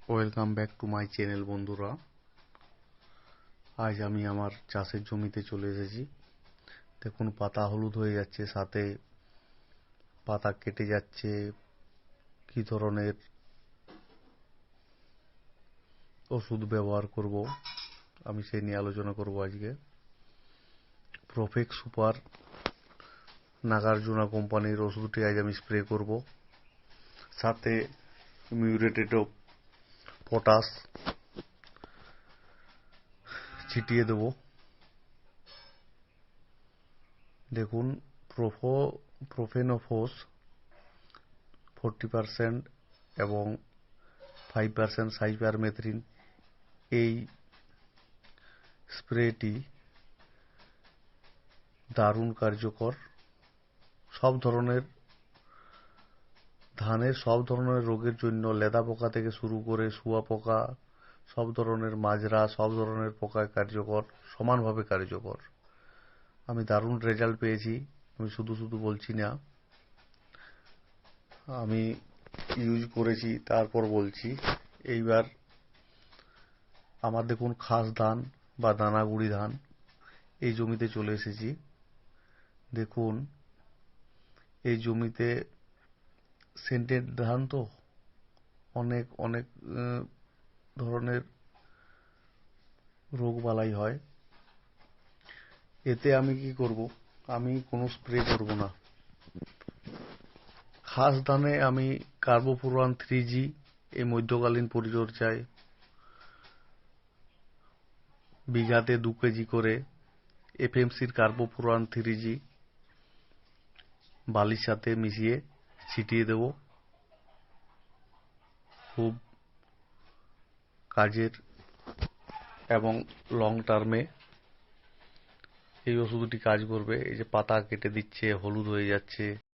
Welcome back to my channel বন্ধুরা। আজ আমি আমার চাষের জমিতে চলে এসেছি। দেখুন পাতা হলুদ হয়ে যাচ্ছে, সাথে পাতা কেটে যাচ্ছে। কি ধরনের ওষুধ ব্যবহার করব আমি সেই নিয়ে আলোচনা করব আজকে। প্রফেক্ট সুপার নাগার্জুনা কোম্পানির ওষুধটি আজ আমি স্প্রে করব, সাথে মিউরেটেড অফ পটাশ ছিটিয়ে দেব। দেখুন প্রোফেনোফোস 40% এবং 5% সাইপারমেথ্রিন, এই স্প্রেটি দারুণ কার্যকর। সব ধরনের ধানের সব ধরনের রোগের জন্য, লেদা পোকা থেকে শুরু করে শুয়া পোকা, সব ধরনের মাজরা, সব ধরনের পোকায় কার্যকর, সমানভাবে কার্যকর। আমি দারুণ রেজাল্ট পেয়েছি। আমি শুধু শুধু বলছি না, আমি ইউজ করেছি তারপর বলছি। এইবার আমার দেখুন খাস ধান বা দানাগুড়ি ধান, এই জমিতে চলে এসেছি। দেখুন এই জমিতে সেন্টেড ধান তো অনেক অনেক ধরনের রোগবালাই হয়। এতে আমি কি করব, আমি কোনো স্প্রে করব না। খাস ধানে আমি কার্বোফুরান 3G এই মধ্যকালীন পরিচর্যায় বিঘাতে 2 কেজি করে এফএমসির কার্বোফুরান 3G বালির সাথে মিশিয়ে ছিটিয়ে দেব। খুব কাজের এবং লং টার্মে এই ওষুধটি কাজ করবে। এই যে পাতা কেটে দিচ্ছে, হলুদ হয়ে যাচ্ছে,